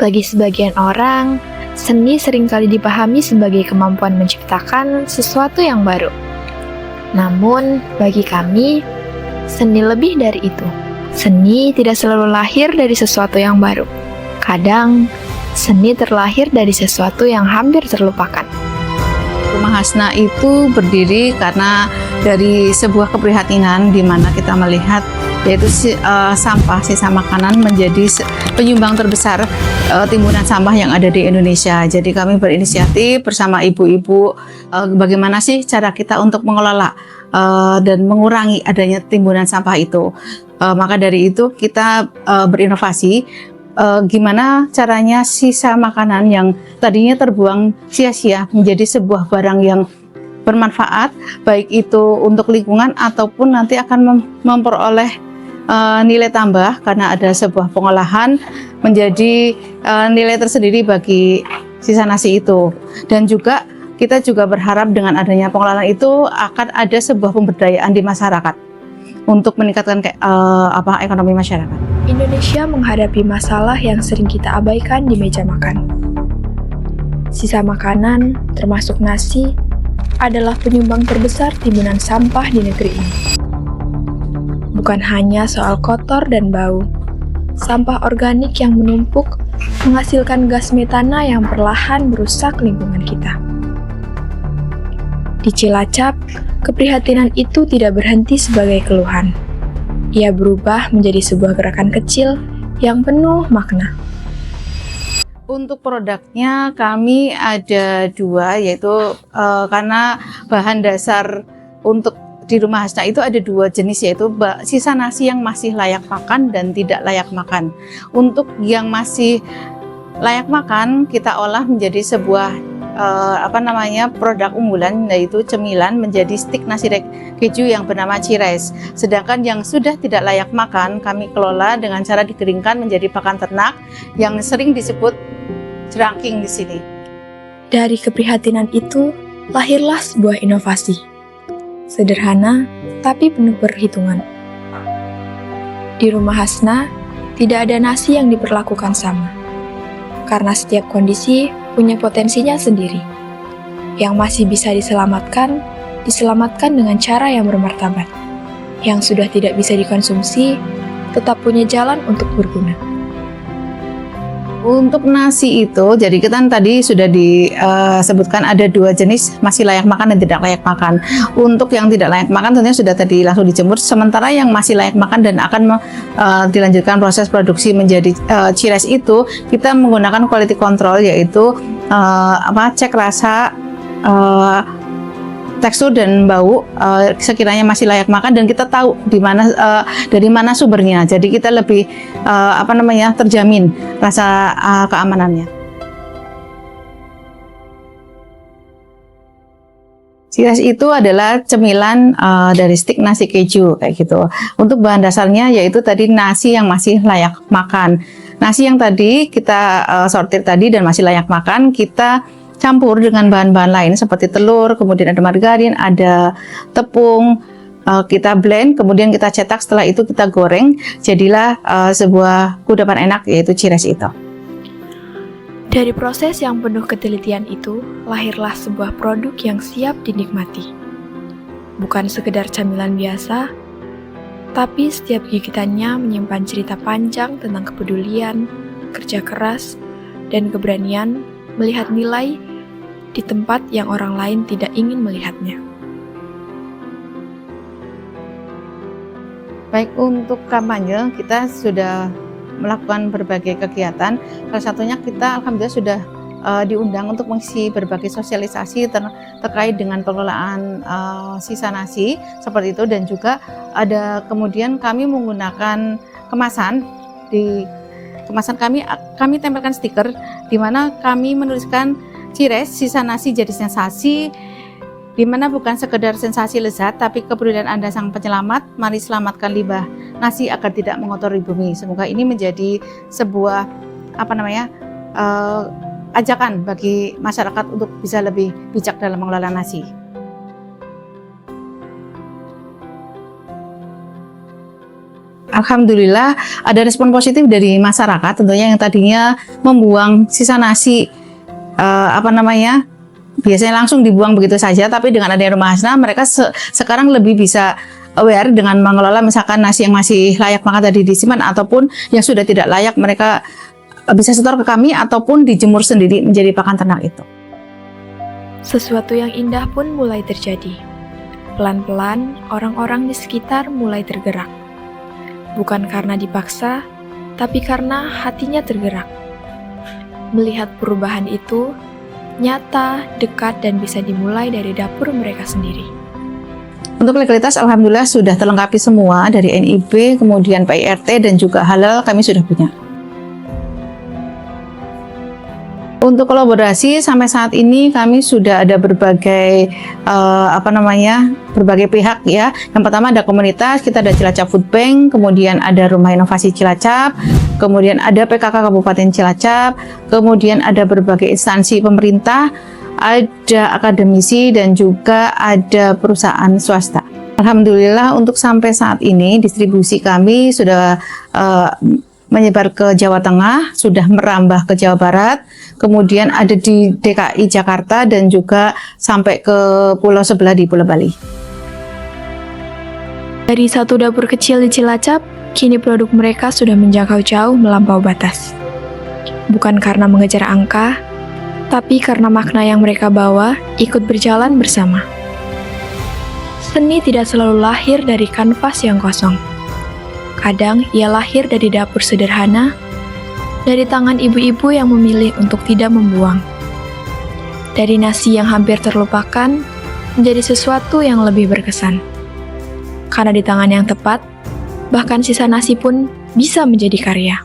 Bagi sebagian orang, seni seringkali dipahami sebagai kemampuan menciptakan sesuatu yang baru. Namun, bagi kami, seni lebih dari itu. Seni tidak selalu lahir dari sesuatu yang baru. Kadang, seni terlahir dari sesuatu yang hampir terlupakan. Rumah Hasna itu berdiri karena dari sebuah keprihatinan di mana kita melihat yaitu sampah sisa makanan menjadi penyumbang terbesar timbunan sampah yang ada di Indonesia. Jadi kami berinisiatif bersama ibu-ibu bagaimana sih cara kita untuk mengelola dan mengurangi adanya timbunan sampah itu. Maka dari itu kita berinovasi gimana caranya sisa makanan yang tadinya terbuang sia-sia menjadi sebuah barang yang bermanfaat, baik itu untuk lingkungan ataupun nanti akan memperoleh nilai tambah karena ada sebuah pengolahan menjadi nilai tersendiri bagi sisa nasi itu. Dan juga kita juga berharap dengan adanya pengolahan itu akan ada sebuah pemberdayaan di masyarakat untuk meningkatkan ekonomi masyarakat. Indonesia menghadapi masalah yang sering kita abaikan di meja makan. Sisa makanan, termasuk nasi, adalah penyumbang terbesar timbunan sampah di negeri ini. Bukan hanya soal kotor dan bau, sampah organik yang menumpuk menghasilkan gas metana yang perlahan merusak lingkungan kita. Di Cilacap, keprihatinan itu tidak berhenti sebagai keluhan. Ia berubah menjadi sebuah gerakan kecil yang penuh makna. Untuk produknya kami ada dua, yaitu karena bahan dasar untuk di Rumah Hasna itu ada dua jenis, yaitu sisa nasi yang masih layak makan dan tidak layak makan. Untuk yang masih layak makan kita olah menjadi sebuah produk unggulan, yaitu cemilan menjadi stik nasi keju yang bernama Cires. Sedangkan yang sudah tidak layak makan kami kelola dengan cara dikeringkan menjadi pakan ternak yang sering disebut jerangking di sini. Dari keprihatinan itu lahirlah sebuah inovasi. Sederhana tapi penuh perhitungan. Di Rumah Hasna tidak ada nasi yang diperlakukan sama. Karena setiap kondisi punya potensinya sendiri. Yang masih bisa diselamatkan dengan cara yang bermartabat. Yang sudah tidak bisa dikonsumsi, tetap punya jalan untuk berguna. Untuk nasi itu, jadi kita tadi sudah disebutkan ada dua jenis, masih layak makan dan tidak layak makan. Untuk yang tidak layak makan tentunya sudah tadi langsung dijemur, sementara yang masih layak makan dan akan dilanjutkan proses produksi menjadi Cires itu, kita menggunakan quality control, yaitu cek rasa, tekstur dan bau sekiranya masih layak makan dan kita tahu dari mana sumbernya. Jadi kita lebih terjamin rasa keamanannya. Cires itu adalah cemilan dari stik nasi keju kayak gitu. Untuk bahan dasarnya yaitu tadi nasi yang masih layak makan. Nasi yang tadi kita sortir tadi dan masih layak makan, kita campur dengan bahan-bahan lain seperti telur, kemudian ada margarin, ada tepung, kita blend, kemudian kita cetak, setelah itu kita goreng, jadilah sebuah kudapan enak yaitu Cires itu. Dari proses yang penuh ketelitian itu, lahirlah sebuah produk yang siap dinikmati. Bukan sekedar camilan biasa, tapi setiap gigitannya menyimpan cerita panjang tentang kepedulian, kerja keras, dan keberanian melihat nilai di tempat yang orang lain tidak ingin melihatnya. Baik, untuk kampanye kita sudah melakukan berbagai kegiatan. Salah satunya kita alhamdulillah sudah diundang untuk mengisi berbagai sosialisasi terkait dengan pengelolaan sisa nasi seperti itu, dan juga ada kemudian kami menggunakan kemasan. Di kemasan kami tempelkan stiker di mana kami menuliskan Cires, sisa nasi jadi sensasi, di mana bukan sekedar sensasi lezat, tapi kepedulian Anda sang penyelamat, mari selamatkan limbah nasi agar tidak mengotori bumi. Semoga ini menjadi sebuah ajakan bagi masyarakat untuk bisa lebih bijak dalam mengelola nasi. alhamdulillah ada respon positif dari masyarakat tentunya yang tadinya membuang sisa nasi biasanya langsung dibuang begitu saja, tapi dengan adanya Rumah Hasna mereka sekarang lebih bisa aware dengan mengelola misalkan nasi yang masih layak makan tadi disimpan ataupun yang sudah tidak layak mereka bisa setor ke kami ataupun dijemur sendiri menjadi pakan ternak itu. Sesuatu yang indah pun mulai terjadi. Pelan-pelan orang-orang di sekitar mulai tergerak. Bukan karena dipaksa, tapi karena hatinya tergerak. Melihat perubahan itu nyata, dekat, dan bisa dimulai dari dapur mereka sendiri. Untuk legalitas alhamdulillah sudah terlengkapi semua dari NIB, kemudian PIRT dan juga halal kami sudah punya. Untuk kolaborasi sampai saat ini kami sudah ada berbagai berbagai pihak ya. Yang pertama ada komunitas, kita ada Cilacap Food Bank, kemudian ada Rumah Inovasi Cilacap, kemudian ada PKK Kabupaten Cilacap, kemudian ada berbagai instansi pemerintah, ada akademisi dan juga ada perusahaan swasta. Alhamdulillah untuk sampai saat ini distribusi kami sudah menyebar ke Jawa Tengah, sudah merambah ke Jawa Barat, kemudian ada di DKI Jakarta dan juga sampai ke pulau sebelah di Pulau Bali. Dari satu dapur kecil di Cilacap, kini produk mereka sudah menjangkau jauh melampaui batas. Bukan karena mengejar angka, tapi karena makna yang mereka bawa ikut berjalan bersama. Seni tidak selalu lahir dari kanvas yang kosong. Kadang ia lahir dari dapur sederhana, dari tangan ibu-ibu yang memilih untuk tidak membuang. Dari nasi yang hampir terlupakan, menjadi sesuatu yang lebih berkesan. Karena di tangan yang tepat, bahkan sisa nasi pun bisa menjadi karya.